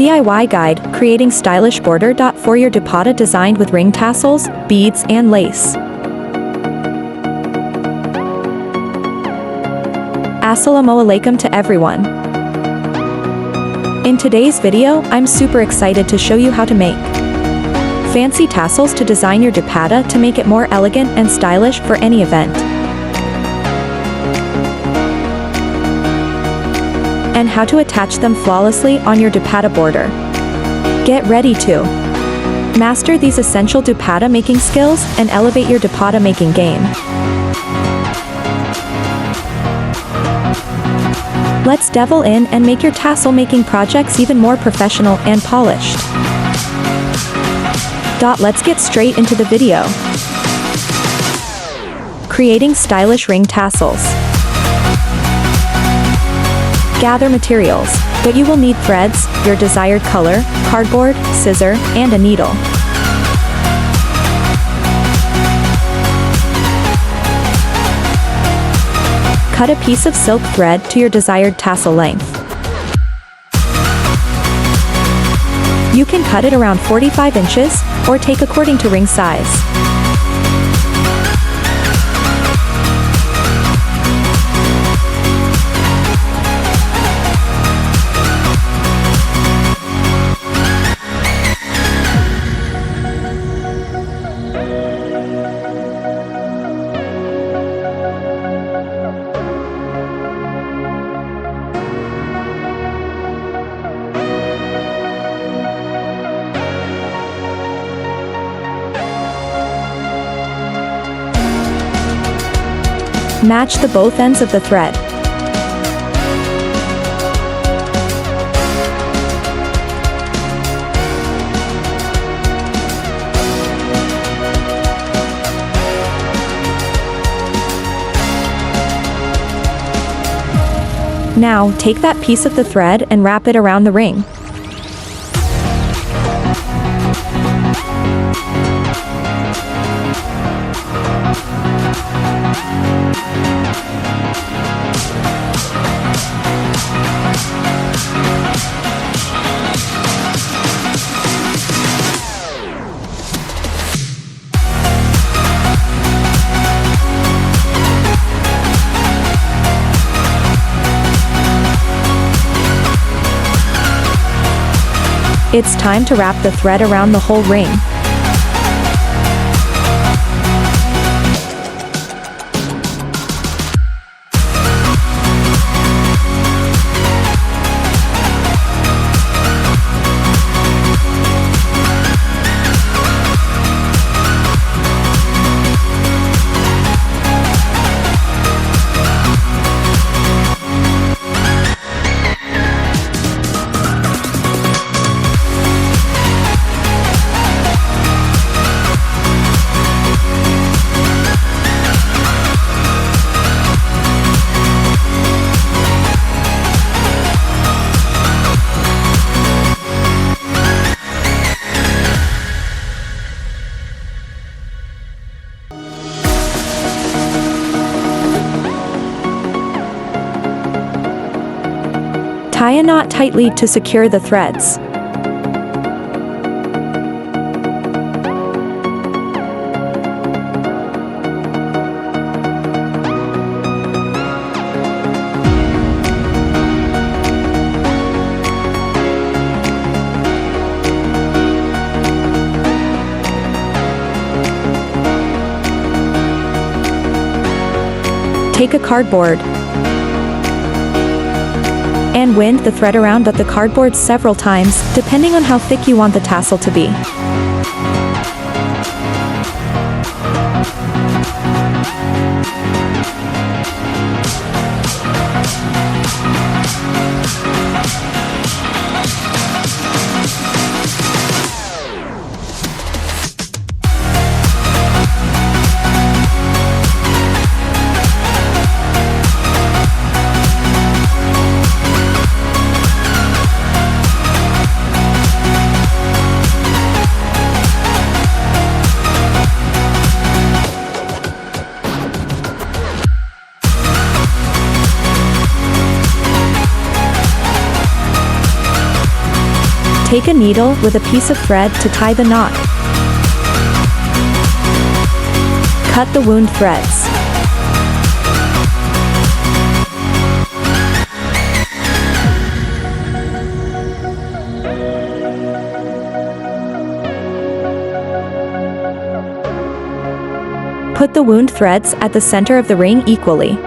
DIY Guide, Creating Stylish Border. For your dupatta designed with ring tassels, beads and lace. Assalamu alaikum to everyone. In today's video, I'm super excited to show you how to make fancy tassels to design your dupatta to make it more elegant and stylish for any event. And how to attach them flawlessly on your dupatta border. Get ready to master these essential dupatta making skills and elevate your dupatta making game. Let's delve in and make your tassel making projects even more professional and polished. Let's get straight into the video. Creating stylish ring tassels. Gather materials, but you will need threads, your desired color, cardboard, scissor, and a needle. Cut a piece of silk thread to your desired tassel length. You can cut it around 45 inches, or take according to ring size. Match the both ends of the thread. Now, take that piece of the thread and wrap it around the ring. It's time to wrap the thread around the whole ring. Tie a knot tightly to secure the threads. Take a cardboard and wind the thread around the cardboard several times, depending on how thick you want the tassel to be. Take a needle with a piece of thread to tie the knot. Cut the wound threads. Put the wound threads at the center of the ring equally.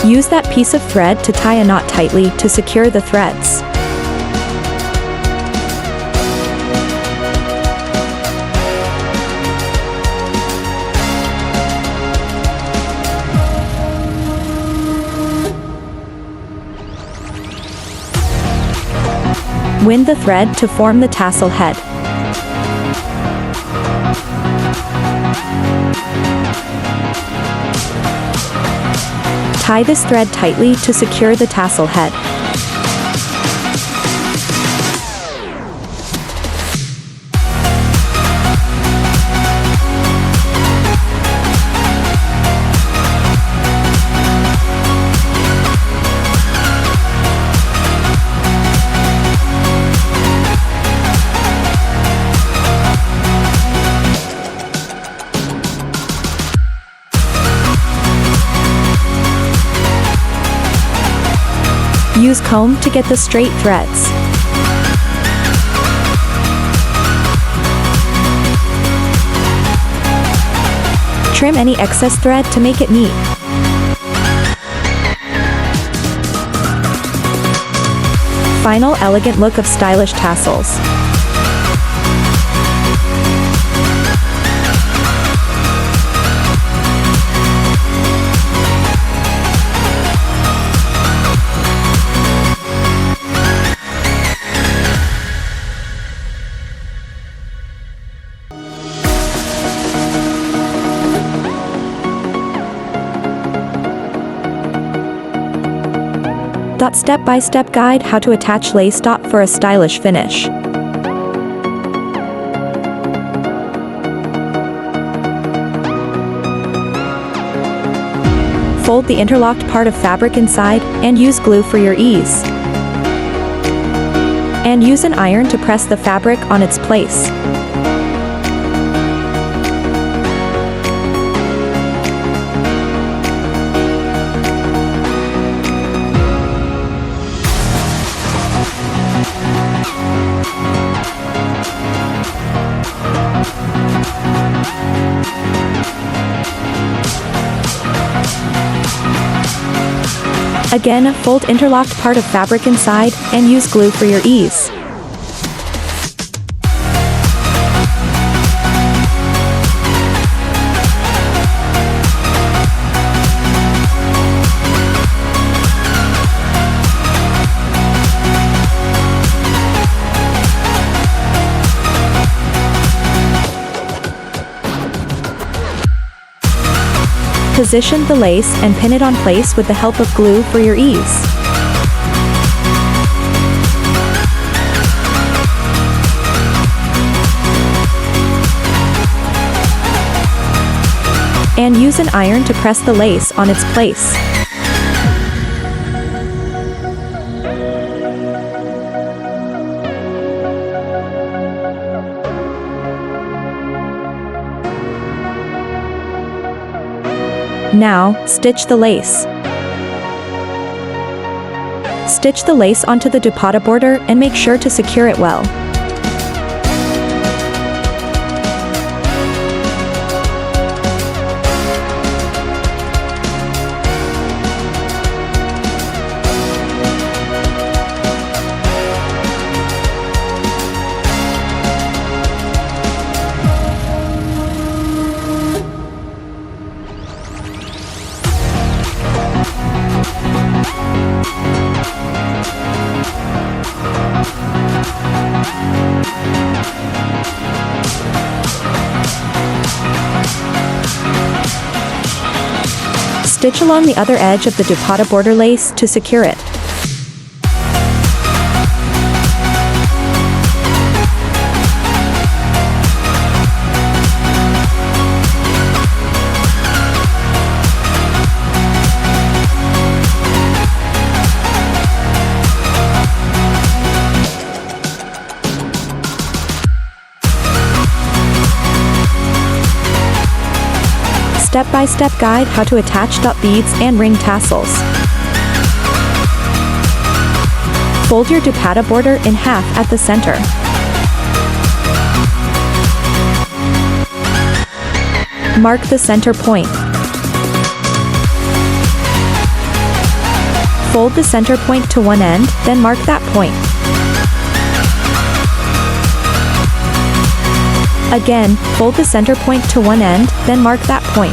Use that piece of thread to tie a knot tightly to secure the threads. Wind the thread to form the tassel head. Tie this thread tightly to secure the tassel head. Use comb to get the straight threads. Trim any excess thread to make it neat. Final elegant look of stylish tassels. Step-by-step guide how to attach lace dot for a stylish finish. Fold the interlocked part of fabric inside and use glue for your ease. And use an iron to press the fabric on its place. Again, fold interlocked part of fabric inside and use glue for your ease. Position the lace and pin it on place with the help of glue for your ease. And use an iron to press the lace on its place. Now, stitch the lace. Stitch the lace onto the dupatta border and make sure to secure it well. Stitch along the other edge of the dupatta border lace to secure it. Step-by-step guide how to attach dot beads and ring tassels. Fold your dupatta border in half at the center. Mark the center point. Fold the center point to one end, then mark that point. Again, fold the center point to one end, then mark that point.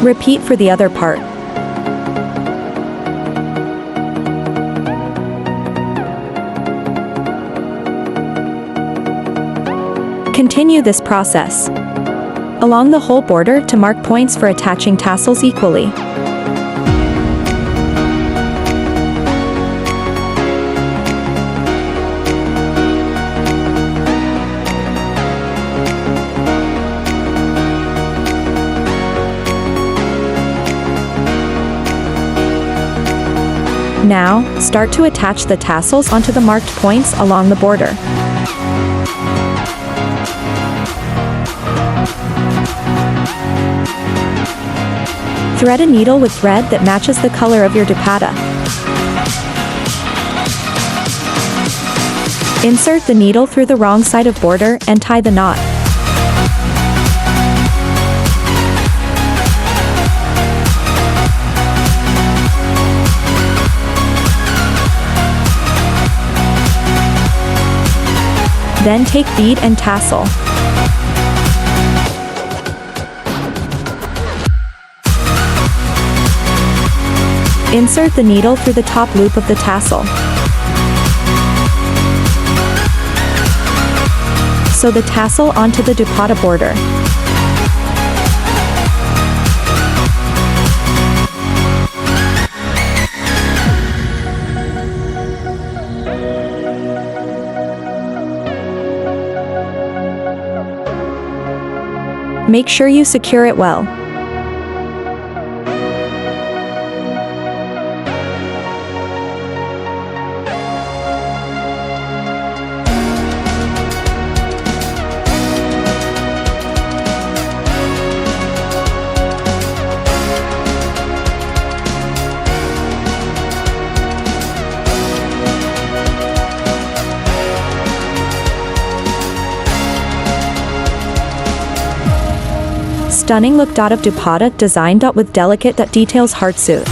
Repeat for the other part. Continue this process along the whole border to mark points for attaching tassels equally. Now, start to attach the tassels onto the marked points along the border. Thread a needle with thread that matches the color of your dupatta. Insert the needle through the wrong side of border and tie the knot. Then take bead and tassel. Insert the needle through the top loop of the tassel. Sew the tassel onto the dupatta border. Make sure you secure it well. Stunning look of dupatta design with delicate details heart suit.